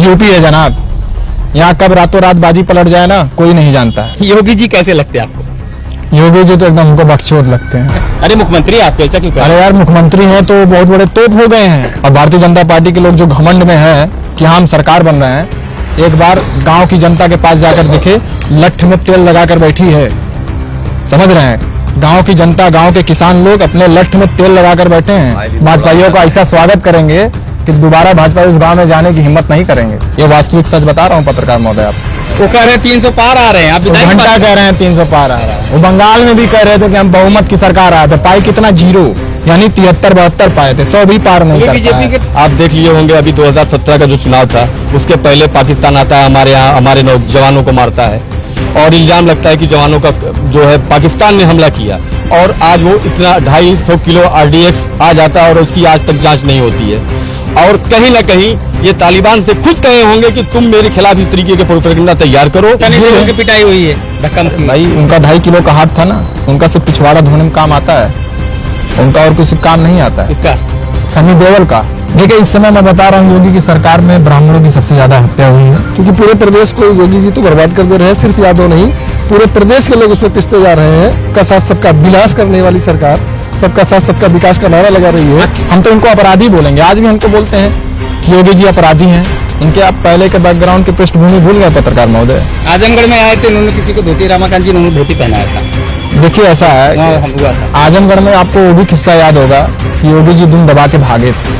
UP है जनाब, यहाँ कब रातों रात बाजी पलट जाए ना कोई नहीं जानता है। योगी जी कैसे लगते हैं आपको? योगी जी तो एकदम हमको बकचोद लगते हैं। अरे मुख्यमंत्री आप ऐसा क्यों कर रहे अरे यार मुख्यमंत्री हैं तो बहुत बड़े तोप हो गए हैं, और भारतीय जनता पार्टी के लोग जो घमंड में है कि हम सरकार बन रहे हैं, एक बार गांव की जनता के पास जाकर दिखे, लठ में तेल लगाकर बैठी है। समझ रहे हैं, गांव की जनता, गांव के किसान लोग अपने लठ में तेल लगाकर बैठे हैं। भाजपाइयों का ऐसा स्वागत करेंगे कि दोबारा भाजपा उस गांव में जाने की हिम्मत नहीं करेंगे। ये वास्तविक सच बता रहा हूँ पत्रकार महोदय आप। वो कह रहे हैं 300 पार आ रहे हैं, आप घंटा कह रहे हैं 300 पार आ रहा है। वो बंगाल में भी कह रहे थे कि हम बहुमत की सरकार आए थे, पाई कितना 0, यानी 73-72 पाए थे, 100 भी पार नहीं कर पाए। आप देख लिए होंगे अभी 2017 का जो चुनाव था, उसके पहले पाकिस्तान आता है हमारे यहाँ, हमारे नौजवानों को मारता है और इल्जाम लगता है कि जवानों का जो है पाकिस्तान ने हमला किया, और आज वो इतना 250 किलो RDX आ जाता है और उसकी आज तक जांच नहीं होती है। और कहीं ना कहीं ये तालिबान से खुद कहे होंगे कि तुम मेरे खिलाफ इस तरीके के प्रोपेगेंडा तैयार करो। की पिटाई हुई है, धक्का मुक्की। भाई उनका 2.5 किलो का हाथ था ना, उनका सिर्फ पिछवाड़ा धोने में काम आता है, उनका और किसी काम नहीं आता है। इसका सनी देओल का। देखिए इस समय मैं बता रहा हूँ, योगी की सरकार में ब्राह्मणों की सबसे ज्यादा हत्या हुई है, क्योंकि पूरे प्रदेश को योगी जी तो बर्बाद कर दे रहे हैं। सिर्फ यादव नहीं, पूरे प्रदेश के लोग उसमें पिसते जा रहे हैं। सबका साथ सबका विकास करने वाली सरकार, सबका साथ सबका विकास का नारा लगा रही है। हम तो इनको अपराधी बोलेंगे, आज भी हमको बोलते हैं कि योगी जी अपराधी हैं। इनके आप पहले के बैकग्राउंड की पृष्ठभूमि भूल गए पत्रकार महोदय। आजमगढ़ में आए थे, उन्होंने किसी को धोती, रामाकांत जी ने धोती पहनाया था। देखिए ऐसा है कि हुआ था आजमगढ़ में, आपको वो भी किस्सा याद होगा कि योगी जी दुम दबा के भागे थे।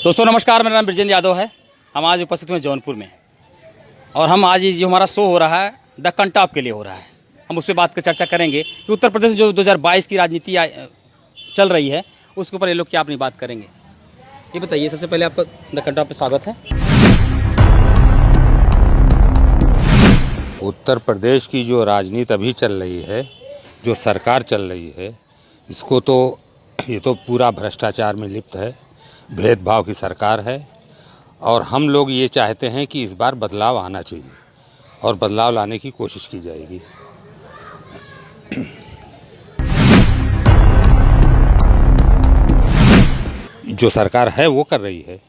दोस्तों नमस्कार, मेरा नाम ब्रजेंद्र यादव है। हम आज उपस्थित हुए जौनपुर में, और हम आज जो हमारा शो हो रहा है दक्कन टॉप के लिए हो रहा है। हम उस पर बात कर चर्चा करेंगे कि उत्तर प्रदेश जो 2022 की राजनीति चल रही है उसके ऊपर ये लोग क्या अपनी बात करेंगे। ये बताइए, सबसे पहले आपका दक्कन टॉप पे स्वागत है। उत्तर प्रदेश की जो राजनीति अभी चल रही है, जो सरकार चल रही है, इसको तो ये तो पूरा भ्रष्टाचार में लिप्त है, भेदभाव की सरकार है। और हम लोग ये चाहते हैं कि इस बार बदलाव आना चाहिए और बदलाव लाने की कोशिश की जाएगी। जो सरकार है वो कर रही है,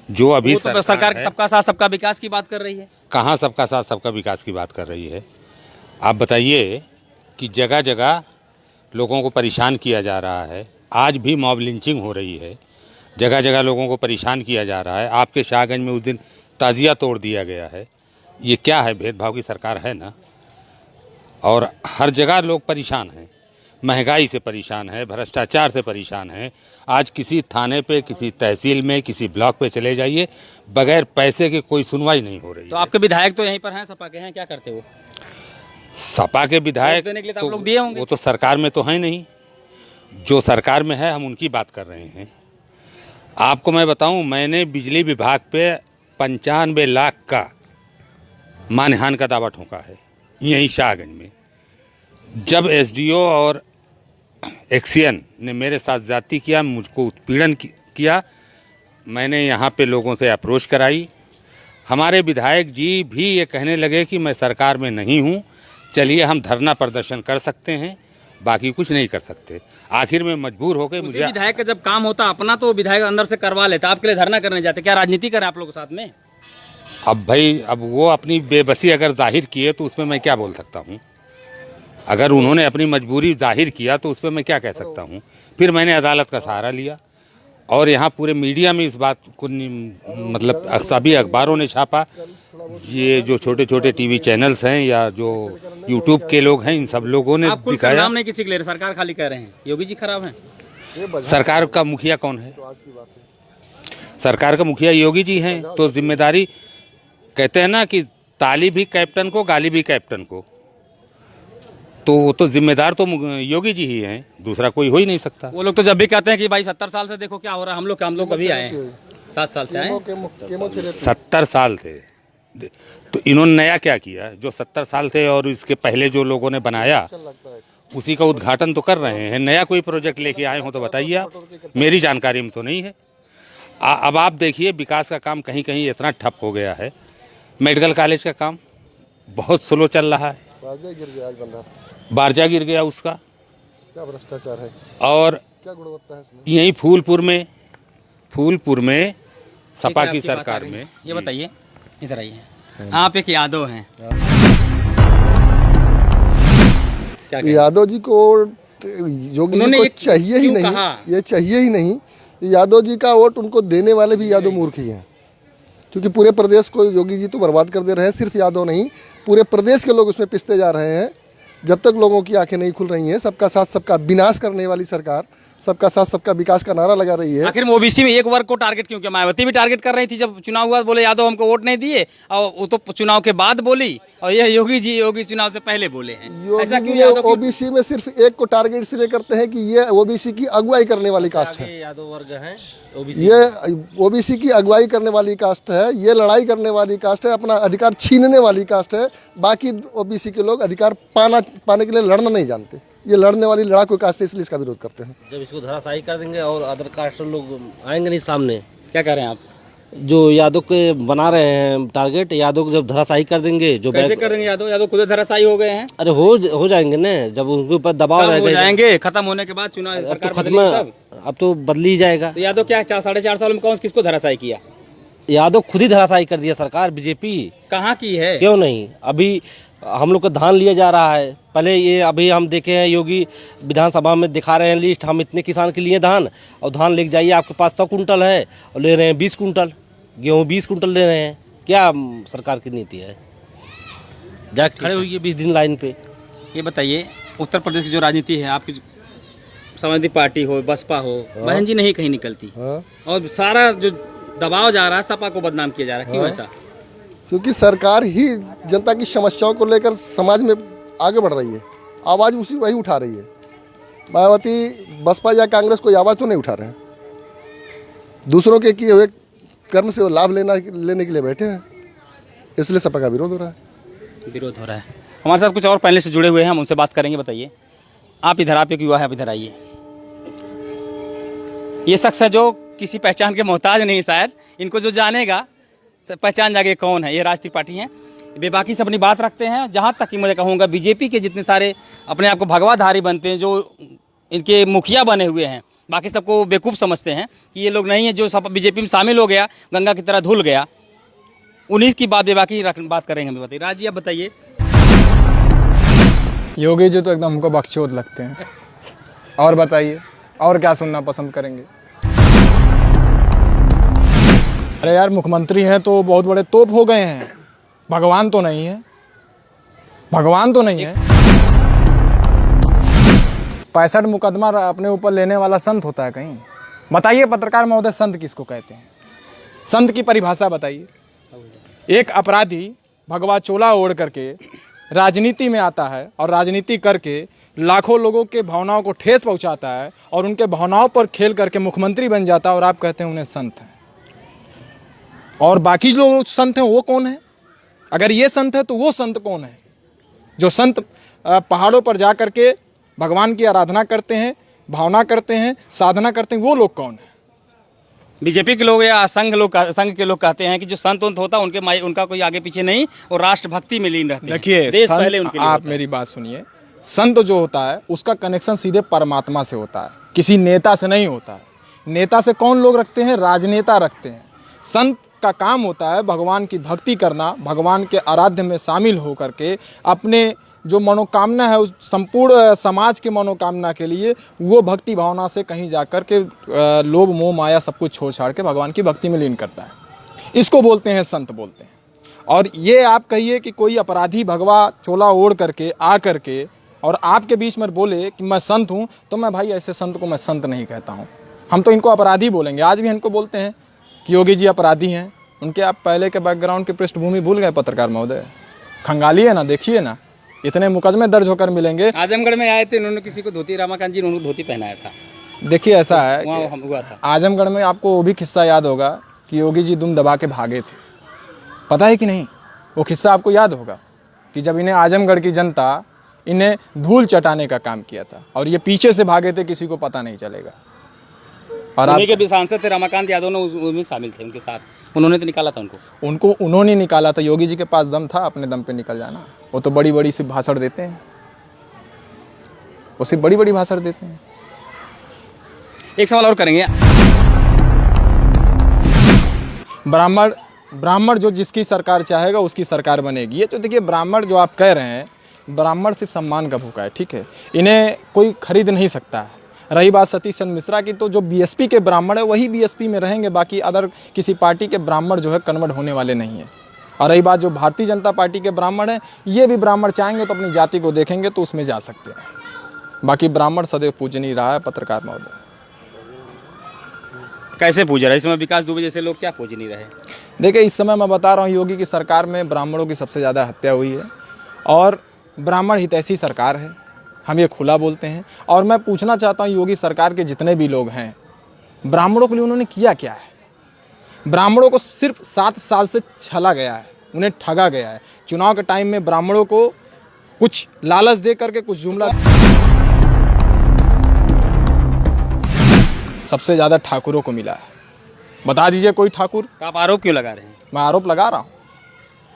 जो अभी तो सरकार सबका साथ सबका विकास की बात कर रही है। कहाँ सबका साथ सबका विकास की बात कर रही है? आप बताइए कि जगह जगह लोगों को परेशान किया जा रहा है, आज भी मॉब लिंचिंग हो रही है, जगह जगह लोगों को परेशान किया जा रहा है। आपके शाहगंज में उस दिन ताजिया तोड़ दिया गया है। ये क्या है? भेदभाव की सरकार है ना। और हर जगह लोग परेशान हैं, महंगाई से परेशान है, भ्रष्टाचार से परेशान है। आज किसी थाने पे, किसी तहसील में, किसी ब्लॉक पे चले जाइए, बगैर पैसे के कोई सुनवाई नहीं हो रही। तो आपके विधायक तो यहीं पर हैं, सपा के हैं, क्या करते हो? सपा के विधायक देने के लिए तो तो आप लोग दिए होंगे। वो तो सरकार में तो है नहीं, जो सरकार में है हम उनकी बात कर रहे हैं। आपको मैं बताऊं, मैंने बिजली विभाग पे 95 लाख का मानहानि का दावा ठोका है यहीं शाहगंज में। जब SDO और एक्सियन ने मेरे साथ ज्यादती किया, मुझको उत्पीड़न किया, मैंने यहाँ पे लोगों से अप्रोच कराई। हमारे विधायक जी भी ये कहने लगे कि मैं सरकार में नहीं हूँ, चलिए हम धरना प्रदर्शन कर सकते हैं, बाकी कुछ नहीं कर सकते। आखिर में मजबूर हो गए। मुझे विधायक का जब काम होता अपना तो विधायक अंदर से करवा लेता, आपके लिए धरना करने जाते, क्या राजनीति करें आप लोगों के साथ में? अब भाई, अब वो अपनी बेबसी अगर जाहिर किए तो उसमें मैं क्या बोल सकता हूँ? अगर उन्होंने अपनी मजबूरी जाहिर किया तो उस पर मैं क्या कह सकता हूँ? फिर मैंने अदालत का सहारा लिया, और यहाँ पूरे मीडिया में इस बात को मतलब सभी अखबारों ने छापा, ये जो छोटे छोटे TV चैनल्स हैं या जो YouTube के लोग हैं, इन सब लोगों ने दिखाया। नाम नहीं किसी के ले रहे, सरकार खाली कह रहे हैं योगी जी खराब हैं। सरकार का मुखिया कौन है? सरकार का मुखिया योगी जी हैं, तो जिम्मेदारी, कहते हैं ना कि ताली भी कैप्टन को, गाली भी कैप्टन को, तो वो तो जिम्मेदार तो योगी जी ही हैं, दूसरा कोई हो ही नहीं सकता। वो लोग तो जब भी कहते हैं कि भाई 70 साल से देखो क्या हो रहा है, हम लोग अभी आए हैं, 7 साल से आए हैं। 70 साल थे तो इन्होंने नया क्या किया? जो 70 साल थे और इसके पहले जो लोगों ने बनाया उसी का उद्घाटन तो कर रहे हैं। नया कोई प्रोजेक्ट लेके आए हो तो बताइए आप, मेरी जानकारी में तो नहीं है। अब आप देखिए, विकास का काम कहीं कहीं इतना ठप हो गया है। मेडिकल कॉलेज का काम बहुत स्लो चल रहा है, बारजा गिर गया उसका, क्या भ्रष्टाचार है और क्या गुणवत्ता है इसमें? यहीं फूलपुर में फूलपुर में सपा की आपकी बात आ सरकार रही है। में। ये बताइए, इधर आइए, आप एक यादव हैं, क्या कहें? यादव जी को योगी जी उन्होंने को ये चाहिए ही क्यों नहीं, कहा? ये चाहिए ही नहीं। यादव जी का वोट उनको देने वाले भी यादव मूर्ख ही हैं, क्योंकि पूरे प्रदेश को योगी जी तो बर्बाद कर दे रहे हैं। सिर्फ यादव नहीं, पूरे प्रदेश के लोग उसमें पिसते जा रहे हैं। जब तक लोगों की आंखें नहीं खुल रही हैं, सबका साथ सबका विनाश करने वाली सरकार सबका साथ सबका विकास का नारा लगा रही है। आखिर में ओबीसी में एक वर्ग को टारगेट क्यों किया? मायावती भी टारगेट कर रही थी, जब चुनाव हुआ बोले यादव हमको वोट नहीं दिए, और वो तो चुनाव के बाद बोली, और ये योगी चुनाव से पहले बोले हैं। ऐसा योगी क्यों जी यादव ओबीसी में सिर्फ एक को टारगेट इसलिए करते हैं कि ये ओबीसी की अगुवाई करने वाली कास्ट है। यादव वर्ग है, ये ओबीसी की अगुवाई करने वाली कास्ट है, ये लड़ाई करने वाली कास्ट है, अपना अधिकार छीनने वाली कास्ट है। बाकी ओबीसी के लोग अधिकार पाने के लिए लड़ना नहीं जानते। ये लड़ने वाली लड़ाकू कास्ट है, इसलिए इसका विरोध करते हैं। जब इसको धराशायी कर देंगे और अदर कास्ट लोग आएंगे नहीं सामने, क्या कह रहे हैं आप? जो यादव के बना रहे हैं टारगेट, यादव को जब धराशायी कर देंगे, जो कैसे करेंगे? यादव खुद धराशायी हो गए हैं। अरे हो जाएंगे ना, जब उनके ऊपर दबाव कब हो रहेगा। जाएंगे? खत्म होने के बाद चुनाव अब सरकार तो बदलेगी खत्म, तब। अब तो बदल ही जाएगा। तो यादव क्या 4-4.5 साल में कौन किसको धराशायी किया? यादव खुद ही धराशायी कर दिया सरकार, बीजेपी कहाँ की है? क्यों नहीं? अभी हम लोग का धान लिया जा रहा है। पहले ये अभी हम देखे हैं, योगी विधानसभा में दिखा रहे हैं लिस्ट, हम इतने किसान के लिए धान, और धान लेके जाइए आपके पास 100 कुंटल है और ले रहे हैं 20 कुंटल, गेहूँ 20 कुंटल ले रहे हैं। क्या सरकार की नीति है? जाके खड़े हुई 20 दिन लाइन पे। ये बताइए, उत्तर प्रदेश की जो राजनीति है, आपकी समाजवादी पार्टी हो, बसपा हो, बहन जी नहीं कहीं निकलती, और सारा जो दबाव जा रहा है सपा को बदनाम किया जा रहा है, क्यों ऐसा? क्योंकि सरकार ही जनता की समस्याओं को लेकर समाज में आगे बढ़ रही है, आवाज़ वही उठा रही है। मायावती बसपा या कांग्रेस कोई आवाज़ तो नहीं उठा रहे हैं, दूसरों के किए हुए कर्म से वो लाभ लेने के लिए बैठे हैं, इसलिए सपा का विरोध हो रहा है। विरोध हो रहा है। हमारे साथ कुछ और पहले से जुड़े हुए हैं, हम उनसे बात करेंगे। बताइए, आप इधर, आप एक युवा है, आप इधर आइए। ये शख्स है जो किसी पहचान के मोहताज नहीं, शायद इनको जो जानेगा पहचान जाएगा कौन है। ये राष्ट्रीय पार्टी है, बेबाकी से अपनी बात रखते हैं। जहाँ तक कि मुझे कहूँगा, बीजेपी के जितने सारे अपने आप को भगवाधारी बनते हैं, जो इनके मुखिया बने हुए हैं, बाकी सबको बेवकूफ़ समझते हैं कि ये लोग नहीं है। जो सब बीजेपी में शामिल हो गया, गंगा की तरह धुल गया, उन्हीं की बात बेबाकी बात करेंगे। हमें बताइए, राज जी आप बताइए। योगी जी तो एकदम हमको बकचोद लगते हैं। और बताइए, और क्या सुनना पसंद करेंगे? अरे यार, मुख्यमंत्री हैं तो बहुत बड़े तोप हो गए हैं, भगवान तो नहीं है, भगवान तो नहीं है। 65 मुकदमा अपने ऊपर लेने वाला संत होता है कहीं? बताइए पत्रकार महोदय, संत किसको कहते हैं? संत की परिभाषा बताइए। एक अपराधी भगवा चोला ओढ़ करके राजनीति में आता है और राजनीति करके लाखों लोगों के भावनाओं को ठेस पहुंचाता है और उनके भावनाओं पर खेल करके मुख्यमंत्री बन जाता है, और आप कहते हैं उन्हें संत हैं। और बाकी जो संत हैं वो कौन है? अगर ये संत है तो वो संत कौन है? जो संत पहाड़ों पर जा करके भगवान की आराधना करते हैं, भावना करते हैं, साधना करते हैं, वो लोग कौन है? बीजेपी के लोग या संघ के लोग कहते हैं कि जो संत होता है उनका कोई आगे पीछे नहीं, और राष्ट्रभक्ति में लीन रहते हैं। देखिए, देश पहले उनके लिए आप मेरी बात सुनिए। संत जो होता है उसका कनेक्शन सीधे परमात्मा से होता है, किसी नेता से नहीं होता है। नेता से कौन लोग रखते हैं? राजनेता रखते हैं। संत का काम होता है भगवान की भक्ति करना, भगवान के आराध्य में शामिल होकर के अपने जो मनोकामना है उस संपूर्ण समाज की मनोकामना के लिए वो भक्ति भावना से कहीं जाकर के लोभ मोह माया सब कुछ छोड़ छाड़ के भगवान की भक्ति में लीन करता है। इसको बोलते हैं संत बोलते हैं। और ये आप कहिए कि कोई अपराधी भगवा चोला ओढ़ करके आ करके और आपके बीच में बोले कि मैं संत हूँ, तो मैं भाई ऐसे संत को मैं संत नहीं कहता हूँ। हम तो इनको अपराधी बोलेंगे। आज भी इनको बोलते हैं कि योगी जी अपराधी हैं। उनके आप पहले के बैकग्राउंड की पृष्ठभूमि भूल गए पत्रकार महोदय? खंगालिए ना, देखिए ना, इतने मुकदमे दर्ज होकर मिलेंगे। आजमगढ़ में आए थे, उन्होंने किसी को धोती, रमाकांत जी ने उनको धोती पहनाया था। देखिए ऐसा है वहाँ हुआ था आजमगढ़ में, आपको वो भी किस्सा याद होगा कि योगी जी दुम दबा के भागे थे, पता है कि नहीं? वो किस्सा आपको याद होगा कि जब इन्हें आजमगढ़ की जनता इन्हें धूल चटाने का काम किया था और ये पीछे से भागे थे, किसी को पता नहीं चलेगा। और उन्हीं के भी सांसद थे रमाकांत यादव ने उसमें शामिल थे, उनके साथ उन्होंने तो निकाला था उनको उन्होंने निकाला था। योगी जी के पास दम था अपने दम पे निकल जाना। वो तो बड़ी बड़ी सी भाषण देते हैं, वो सिर्फ बड़ी बड़ी भाषण देते हैं। एक सवाल और करेंगे। ब्राह्मण ब्राह्मण जो जिसकी सरकार चाहेगा उसकी सरकार बनेगी। ये तो देखिए ब्राह्मण जो आप कह रहे हैं, ब्राह्मण सिर्फ सम्मान का भूखा है, ठीक है, इन्हें कोई खरीद नहीं सकता है। रही बात सतीश चंद्र मिश्रा की, तो जो बीएसपी के ब्राह्मण है वही बीएसपी में रहेंगे, बाकी अदर किसी पार्टी के ब्राह्मण जो है कन्वर्ट होने वाले नहीं है। और रही बात जो भारतीय जनता पार्टी के ब्राह्मण हैं, ये भी ब्राह्मण चाहेंगे तो अपनी जाति को देखेंगे तो उसमें जा सकते हैं। बाकी ब्राह्मण सदैव पूजनीय रहा है। पत्रकार महोदय कैसे पूज रहा है इस समय विकास दुबे जैसे लोग, क्या पूज नहीं रहे? देखिए, इस समय मैं बता रहा हूँ, योगी की सरकार में ब्राह्मणों की सबसे ज़्यादा हत्या हुई है और ब्राह्मण हितैषी सरकार है, हम ये खुला बोलते हैं। और मैं पूछना चाहता हूँ, योगी सरकार के जितने भी लोग हैं, ब्राह्मणों के लिए उन्होंने किया क्या है? ब्राह्मणों को सिर्फ 7 साल से छला गया है, उन्हें ठगा गया है। चुनाव के टाइम में ब्राह्मणों को कुछ लालच दे करके कुछ जुमला, सबसे ज़्यादा ठाकुरों को मिला है। बता दीजिए कोई ठाकुर। तो आप आरोप क्यों लगा रहे हैं? मैं आरोप लगा रहा हूँ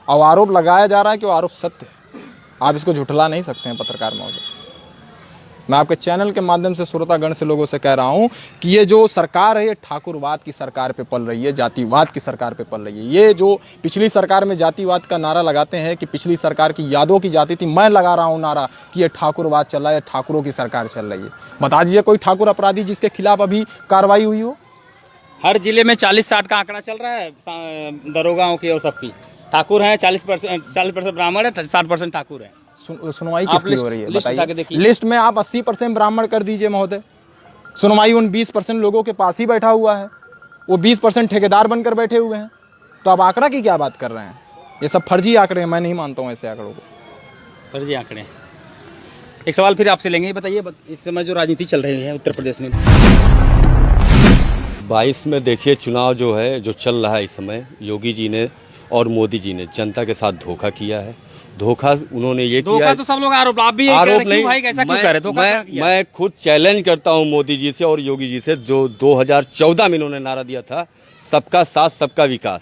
और आरोप लगाया जा रहा है कि वो आरोप सत्य है। आप इसको झुठला नहीं सकते हैं पत्रकार महोदय। मैं आपके चैनल के माध्यम से श्रोतागण से लोगों से कह रहा हूँ कि ये जो सरकार है ये ठाकुरवाद की सरकार पे पल रही है, जातिवाद की सरकार पे पल रही है। ये जो पिछली सरकार में जातिवाद का नारा लगाते हैं कि पिछली सरकार की यादों की जाति थी, मैं लगा रहा हूँ नारा कि ये ठाकुरवाद चल रहा है, ठाकुरों की सरकार चल रही है। बता दीजिए कोई ठाकुर अपराधी जिसके खिलाफ अभी कार्रवाई हुई हो। हर जिले में 40-60 का आंकड़ा चल रहा है दरोगाओं की और सबकी। ठाकुर हैं 40% ब्राह्मण है, 60% ठाकुर है। सुनवाई किसकी हो रही है बताइए? देखिए लिस्ट में आप 80% ब्राह्मण कर दीजिए महोदय। सुनवाई उन 20% लोगों के पास ही बैठा हुआ है, वो 20% ठेकेदार बनकर बैठे हुए हैं। तो आप आंकड़ा की क्या बात कर रहे हैं? ये सब फर्जी आंकड़े हैं, मैं नहीं मानता हूँ ऐसे आंकड़ों को। फर्जी आंकड़े। एक सवाल फिर आपसे लेंगे, बताइए इस समय जो राजनीति चल रही है उत्तर प्रदेश में 22 में देखिए चुनाव जो है जो चल रहा है इस समय, योगी जी ने और मोदी जी ने जनता के साथ धोखा किया है। धोखा उन्होंने ये किया है, तो सब लोग आरोप भी आरोप नहीं भाई कैसा क्यों कर रहे? मैं खुद चैलेंज करता हूं मोदी जी से और योगी जी से, जो 2014 में इन्होंने नारा दिया था सबका साथ सबका विकास,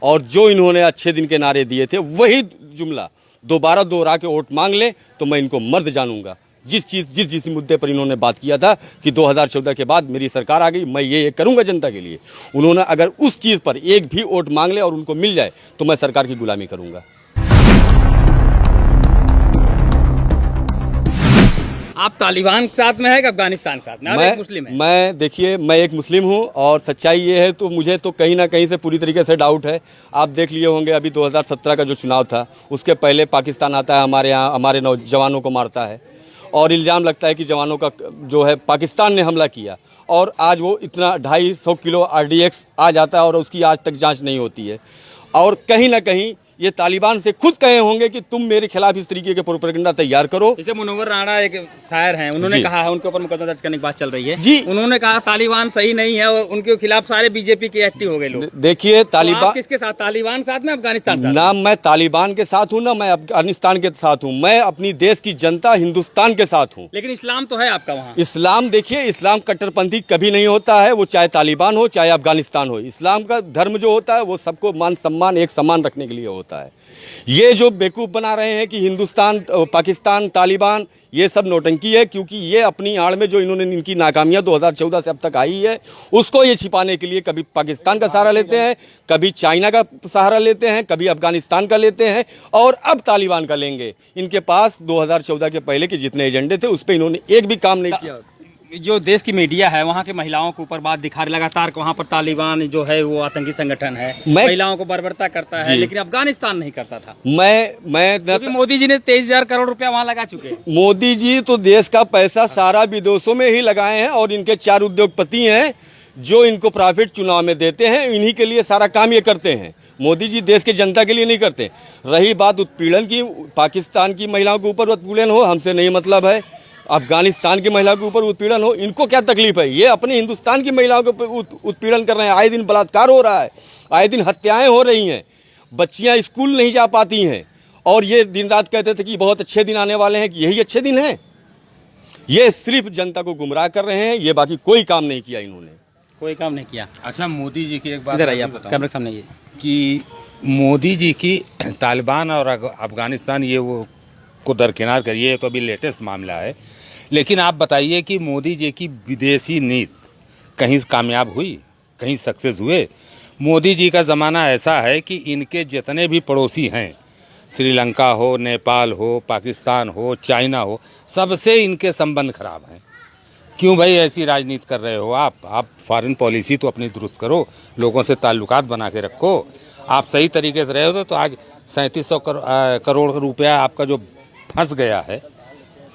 और जो इन्होंने अच्छे दिन के नारे दिए थे वही जुमला दोबारा दोहरा के वोट मांग ले तो मैं इनको मर्द जानूंगा। जिस मुद्दे पर इन्होंने बात किया था कि 2014 के बाद मेरी सरकार आ गई, मैं ये करूंगा जनता के लिए, उन्होंने अगर उस चीज़ पर एक भी वोट मांग ले और उनको मिल जाए तो मैं सरकार की गुलामी करूंगा। आप तालिबान के साथ में है कि अफगानिस्तान के साथ में? आप एक मुस्लिम है। मैं देखिए, मैं एक मुस्लिम हूं और सच्चाई ये है तो मुझे तो कहीं ना कहीं से पूरी तरीके से डाउट है। आप देख लिए होंगे अभी 2017 का जो चुनाव था उसके पहले पाकिस्तान आता है हमारे यहाँ, हमारे नौजवानों को मारता है और इल्ज़ाम लगता है कि जवानों का जो है पाकिस्तान ने हमला किया, और आज वो इतना 250 किलो RDX आ जाता है और उसकी आज तक जाँच नहीं होती है। और कहीं ना कहीं ये तालिबान से खुद कहे होंगे कि तुम मेरे खिलाफ इस तरीके के प्रोपेगेंडा तैयार करो। जैसे मुनव्वर राणा एक शायर हैं, उन्होंने कहा है, उनके ऊपर मुकदमा दर्ज करने की बात चल रही है जी। उन्होंने कहा तालिबान सही नहीं है और उनके खिलाफ सारे बीजेपी के एक्टिव हो गए लोग। देखिए तालिबान, तो किसके साथ? तालिबान साथ में अफगानिस्तान साथ? ना मैं तालिबान के साथ हूँ ना मैं अफगानिस्तान के साथ हूँ, मैं अपनी देश की जनता हिंदुस्तान के साथ हूँ। लेकिन इस्लाम तो है आपका वहाँ। इस्लाम देखिए, इस्लाम कट्टरपंथी कभी नहीं होता है, वो चाहे तालिबान हो चाहे अफगानिस्तान हो। इस्लाम का धर्म जो होता है वो सबको मान सम्मान एक समान रखने के लिए होता है। ये जो बेवकूफ़ बना रहे हैं कि हिंदुस्तान पाकिस्तान तालिबान, ये सब नौटंकी है, क्योंकि ये अपनी आड़ में जो इन्होंने इनकी नाकामियां 2014 से अब तक आई है उसको ये छिपाने के लिए कभी पाकिस्तान का सहारा लेते हैं, कभी चाइना का सहारा लेते हैं, कभी अफगानिस्तान का लेते हैं और अब तालिबान का लेंगे। इनके पास 2014 के पहले के जितने एजेंडे थे उस पर इन्होंने एक भी काम नहीं किया। जो देश की मीडिया है वहाँ के महिलाओं के ऊपर बात दिखा रही लगातार, वहाँ पर तालिबान जो है वो आतंकी संगठन है, महिलाओं को बर्बरता करता है, लेकिन अफगानिस्तान नहीं करता था। मैं मोदी जी ने 23,000 करोड़ रुपया वहाँ लगा चुके। मोदी जी तो देश का पैसा सारा विदेशों में ही लगाए हैं और इनके 4 उद्योगपति हैं जो इनको प्रॉफिट चुनाव में देते हैं, इन्हीं के लिए सारा काम ये करते हैं। मोदी जी देश के जनता के लिए नहीं करते। रही बात उत्पीड़न की, पाकिस्तान की महिलाओं के ऊपर उत्पीड़न हो हमसे नहीं मतलब है, अफगानिस्तान की महिलाओं के ऊपर उत्पीड़न हो इनको क्या तकलीफ है? ये अपने हिंदुस्तान की महिलाओं के ऊपर उत्पीड़न कर रहे हैं। आए दिन बलात्कार हो रहा है, आए दिन हत्याएं हो रही हैं, बच्चियां स्कूल नहीं जा पाती हैं और ये दिन रात कहते थे कि बहुत अच्छे दिन आने वाले हैं, कि यही अच्छे दिन हैं। ये सिर्फ जनता को गुमराह कर रहे हैं, ये बाकी कोई काम नहीं किया इन्होंने, कोई काम नहीं किया। अच्छा, मोदी जी की एक बात इधर आइए आप कैमरे सामने ये कि मोदी जी की तालिबान और अफगानिस्तान ये वो को दरकिनार करिए, तो अभी लेटेस्ट मामला है, लेकिन आप बताइए कि मोदी जी की विदेशी नीति कहीं कामयाब हुई, कहीं सक्सेस हुए? मोदी जी का ज़माना ऐसा है कि इनके जितने भी पड़ोसी हैं, श्रीलंका हो, नेपाल हो, पाकिस्तान हो, चाइना हो, सबसे इनके संबंध खराब हैं। क्यों भाई ऐसी राजनीति कर रहे हो आप फॉरेन पॉलिसी तो अपनी दुरुस्त करो, लोगों से ताल्लुकात बना के रखो। आप सही तरीके से रहे हो तो आज 3700 करोड़ रुपया आपका जो फंस गया है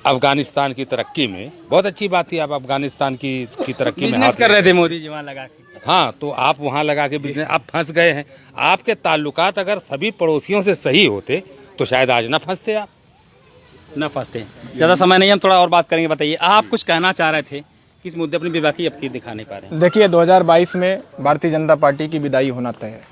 अफगानिस्तान की तरक्की में। बहुत अच्छी बात थी, आप अफगानिस्तान की तरक्की में बिजनेस हाथ कर रहे थे मोदी जी वहाँ लगा के। हाँ, तो आप वहाँ लगा के बिजनेस, आप फंस गए हैं। आपके ताल्लुकात अगर सभी पड़ोसियों से सही होते तो शायद आज ना फंसते आप। न फंसते। ज़्यादा समय नहीं, हम थोड़ा और बात करेंगे। बताइए, आप कुछ कहना चाह रहे थे, किस मुद्दे अपनी बेबाकी अब की दिखा नहीं पा रहे हैं? देखिए 2022 में भारतीय जनता पार्टी की विदाई होना तय है।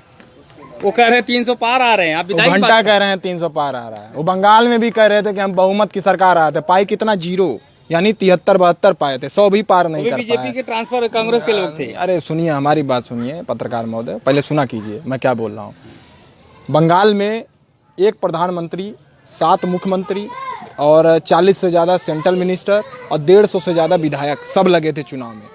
वो कह रहे हैं 300 पार आ रहे हैं, आप वो विदाई की घंटा बात कह रहे हैं 300 पार आ रहा है। वो बंगाल में भी कह रहे थे कि हम बहुमत की सरकार आते, पाई कितना 0, यानी 73-72 पाए थे, 100 भी पार नहीं कर बीजेपी पाए। के ट्रांसफर कांग्रेस के लोग थे। अरे सुनिए, हमारी बात सुनिए पत्रकार महोदय, पहले सुना कीजिए मैं क्या बोल रहा हूँ। बंगाल में 1 प्रधानमंत्री, 7 मुख्यमंत्री और 40 से ज़्यादा सेंट्रल मिनिस्टर और 150 से ज़्यादा विधायक सब लगे थे चुनाव में।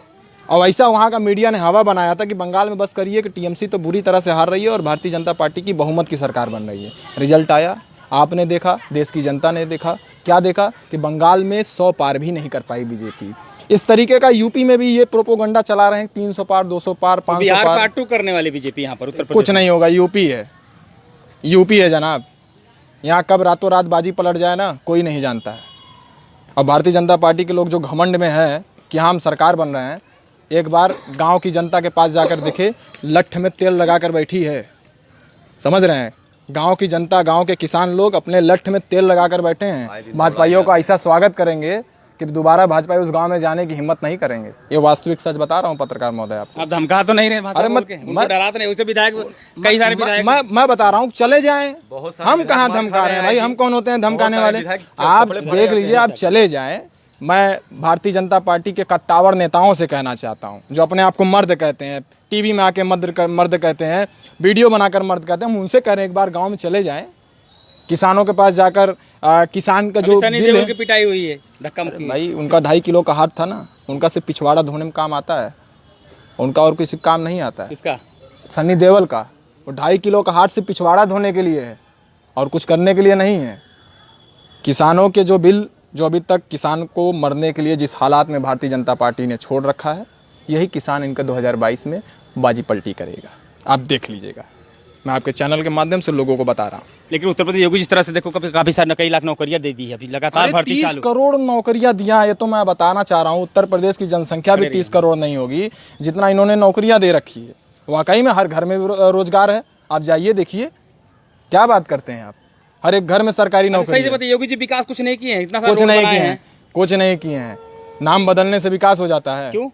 और ऐसा वहाँ का मीडिया ने हवा बनाया था कि बंगाल में बस करिए कि टीएमसी तो बुरी तरह से हार रही है और भारतीय जनता पार्टी की बहुमत की सरकार बन रही है। रिजल्ट आया, आपने देखा, देश की जनता ने देखा, क्या देखा कि बंगाल में 100 पार भी नहीं कर पाई बीजेपी। इस तरीके का यूपी में भी ये प्रोपोगंडा चला रहे हैं, 300 पार, 200 पार, 500 बिहार पार। पार्ट 2 करने वाली बीजेपी यहाँ पर उत्तर प्रदेश कुछ नहीं होगा, यूपी है जनाब। यहाँ कब रातों रात बाजी पलट जाए ना, कोई नहीं जानता है। और भारतीय जनता पार्टी के लोग जो घमंड में हैं कि हम सरकार बन रहे हैं, एक बार गांव की जनता के पास जाकर देखे, लठ में तेल लगाकर बैठी है। समझ रहे हैं? गांव की जनता, गांव के किसान लोग अपने लठ में तेल लगाकर बैठे हैं। भाजपाइयों का ऐसा स्वागत करेंगे कि दोबारा भाजपा उस गांव में जाने की हिम्मत नहीं करेंगे। ये वास्तविक सच बता रहा हूँ पत्रकार महोदय आपको। आप धमका तो नहीं रहे? अरे मत, डरा तो नहीं? उसे विधायक, कई सारे विधायक। मैं बता रहा हूँ, चले जाएं। हम कहाँ धमका रहे हैं भाई? हम कौन होते हैं धमकाने वाले? आप देख लीजिए, आप चले जाएं। मैं भारतीय जनता पार्टी के कट्टावर नेताओं से कहना चाहता हूं, जो अपने आप को मर्द कहते हैं, टीवी में आके मर्द कहते हैं, वीडियो बनाकर मर्द कहते हैं, हम उनसे कह रहे हैं एक बार गांव में चले जाएं, किसानों के पास जाकर किसान का जो बिल है, की पिटाई हुई है, धक्का मुक्की। भाई उनका 2.5 किलो का हाथ था ना, उनका सिर्फ पिछवाड़ा धोने में काम आता है, उनका और किसी काम नहीं आता है। किसका? सन्नी देओल का। वो 2.5 किलो का हाथ सिर्फ पिछवाड़ा धोने के लिए है और कुछ करने के लिए नहीं है। किसानों के जो बिल, जो अभी तक किसान को मरने के लिए जिस हालात में भारतीय जनता पार्टी ने छोड़ रखा है, यही किसान इनका 2022 में बाजी पलटी करेगा। आप देख लीजिएगा, मैं आपके चैनल के माध्यम से लोगों को बता रहा हूँ। लेकिन उत्तर प्रदेश योगी जिस तरह से देखो, काफी सारे कई लाख नौकरियां दे दी है, अभी लगातार भर्ती 30 चालू। करोड़ नौकरियां दिया है, ये तो मैं बताना चाह रहा हूँ। उत्तर प्रदेश की जनसंख्या भी 30 करोड़ नहीं होगी जितना इन्होंने नौकरियां दे रखी है। वाकई में हर घर में रोजगार है, आप जाइए देखिए। क्या बात करते हैं आप? हर एक घर में सरकारी नौकरी सही से है। बताइए, योगी जी विकास कुछ नहीं किए हैं? इतना कुछ नहीं किए हैं, कुछ नहीं किए हैं। नाम बदलने से विकास हो जाता है? क्यों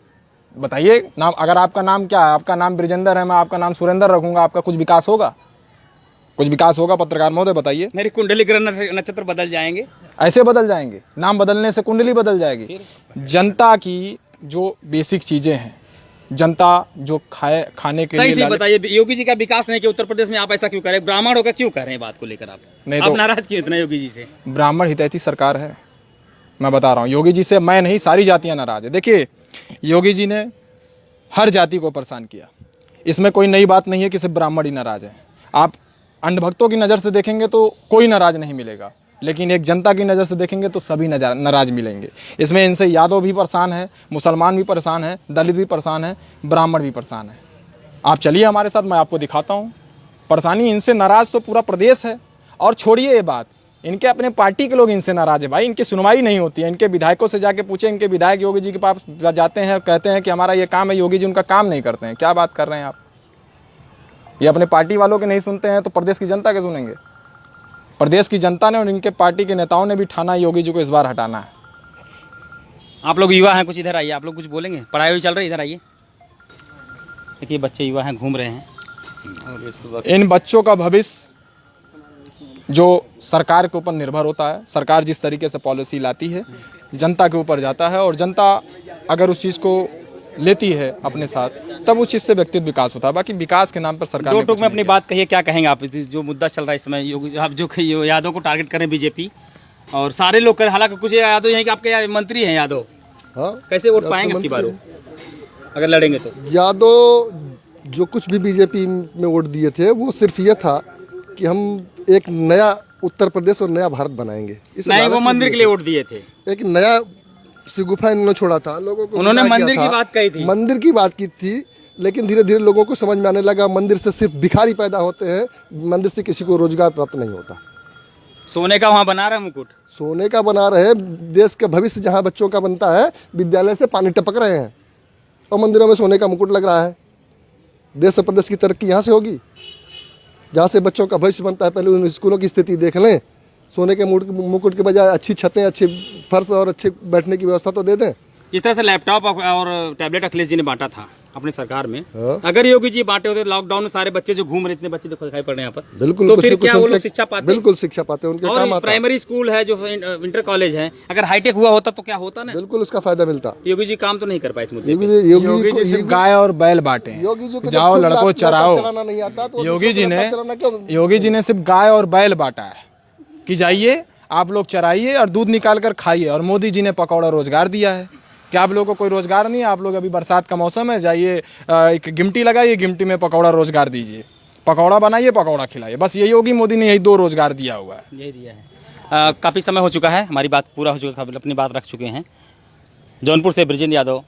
बताइए। नाम, अगर आपका नाम क्या है, आपका नाम ब्रिजेंद्र है, मैं आपका नाम सुरेंद्र रखूंगा, आपका कुछ विकास होगा? कुछ विकास होगा? पत्रकार महोदय बताइए। मेरी कुंडली ग्रह नक्षत्र बदल जाएंगे? ऐसे बदल जाएंगे? नाम बदलने से कुंडली बदल जाएगी? जनता की जो बेसिक चीजें हैं, जनता जो खाने के सही लिए से बताइए, योगी जी का विकास नहीं किया उत्तर प्रदेश में, आप ऐसा क्यों करें? ब्राह्मण होकर क्यों कह रहे हैं बात को लेकर? आप नाराज क्यों इतना योगी जी से? ब्राह्मण हितैषी सरकार है, मैं बता रहा हूँ। योगी जी से मैं नहीं, सारी जातियां नाराज है। देखिए, योगी जी ने हर जाति को परेशान किया, इसमें कोई नई बात नहीं है कि सिर्फ ब्राह्मण ही नाराज है। आप अंधभक्तों की नज़र से देखेंगे तो कोई नाराज नहीं मिलेगा, लेकिन एक जनता की नज़र से देखेंगे तो सभी नाराज मिलेंगे। इसमें इनसे यादव भी परेशान है, मुसलमान भी परेशान है, दलित भी परेशान है, ब्राह्मण भी परेशान है। आप चलिए हमारे साथ, मैं आपको दिखाता हूँ। परेशानी इनसे नाराज तो पूरा प्रदेश है। और छोड़िए ये बात, इनके अपने पार्टी के लोग इनसे नाराज है भाई। इनकी सुनवाई नहीं होती है। इनके विधायकों से जाके पूछे, इनके विधायक योगी जी के पास जाते हैं, कहते हैं कि हमारा ये काम है, योगी जी उनका काम नहीं करते हैं। क्या बात कर रहे हैं आप? ये अपने पार्टी वालों के नहीं सुनते हैं तो प्रदेश की जनता के सुनेंगे? प्रदेश की जनता ने और इनके पार्टी के नेताओं ने भी ठाना योगी जी को इस बार हटाना है। आप लोग युवा हैं, कुछ इधर आइए, आप लोग कुछ बोलेंगे? पढ़ाई हुई चल रही है, इधर आइए। देखिए बच्चे युवा हैं, घूम रहे हैं। इन बच्चों का भविष्य जो सरकार के ऊपर निर्भर होता है। सरकार जिस तरीके से पॉलिसी लाती है, जनता के ऊपर जाता है, और जनता अगर उस चीज़ को लेती है अपने साथ, तब उस चीज़ से व्यक्तिगत विकास होता है। बाकी विकास के नाम पर सरकार दो टूक में अपनी बात कहिए, क्या कहेंगे आप? जो मुद्दा चल रहा है इस समय, योगी आप जो यादव को टारगेट करें बीजेपी, और सारे लोग करें, हालांकि कुछ यादव यहीं के आपके मंत्री हैं यादव, हाँ, कैसे वोट पाएंगे आपकी बार अगर लड़ेंगे तो? यादव जो कुछ भी बीजेपी में वोट दिए थे वो सिर्फ ये था कि हम एक नया उत्तर प्रदेश और नया भारत बनाएंगे। इस नहीं, लालच वो में मंदिर के लिए वोट दिए थे। एक नया सिगुफा इन्होंने छोड़ा था लोगों को। उन्होंने गुमराह किया मंदिर था। की बात कही थी। मंदिर की बात की थी, लेकिन धीरे धीरे लोगों को समझ में आने लगा मंदिर से सिर्फ भिखारी पैदा होते हैं, मंदिर से किसी को रोजगार प्राप्त नहीं होता। सोने का वहाँ बना रहा है मुकुट। सोने का बना रहे, देश का भविष्य जहाँ बच्चों का बनता है, विद्यालय से पानी टपक रहे हैं और मंदिरों में सोने का मुकुट लग रहा है। देश और प्रदेश की तरक्की यहाँ से होगी, जहाँ से बच्चों का भविष्य बनता है। पहले उन स्कूलों की स्थिति देख लें, सोने के मुकुट के बजाय अच्छी छतें, अच्छे फर्श और अच्छे बैठने की व्यवस्था तो दे दें। जिस तरह से लैपटॉप और टैबलेट अखिलेश जी ने बांटा था अपने सरकार में, हाँ। अगर योगी जी बांटे होते लॉकडाउन में सारे बच्चे जो घूम रहे, इतने बच्चे दिखाई पड़ रहे हैं यहाँ पर, बिल्कुल तो कुछ फिर न कुछ क्या वो उनके- लोग शिक्षा पाते? बिल्कुल शिक्षा पाते हैं, उनके काम और आता है। प्राइमरी स्कूल है जो इंटर कॉलेज है, अगर हाईटेक हुआ होता तो क्या होता ना। बिल्कुल उसका फायदा मिलता। योगी जी काम तो नहीं कर पाए इस मुद्दे योगी पे। योगी जी सिर्फ गाय और बैल बांटे हैं। योगी जी को जाओ जब लड़को खुद चराओ। चलाना नहीं आता तो वो योगी दूसरों जी को ने लैपटॉप चलाना क्यों? योगी जी ने सिर्फ गाय और बैल बांटा है कि जाइए आप लोग चराइए और दूध निकाल कर खाइए, और मोदी जी ने पकौड़ा रोजगार दिया है। क्या आप लोगों को कोई रोजगार नहीं है? आप लोग अभी बरसात का मौसम है, जाइए एक गिमटी लगाइए, गिमटी में पकौड़ा रोजगार दीजिए, पकौड़ा बनाइए, पकौड़ा खिलाइए। बस यही योगी मोदी ने यही 2 रोजगार दिया हुआ है। यही दिया है। काफ़ी समय हो चुका है, हमारी बात पूरा हो चुका है, अपनी बात रख चुके हैं। जौनपुर से ब्रजेंद्र यादव,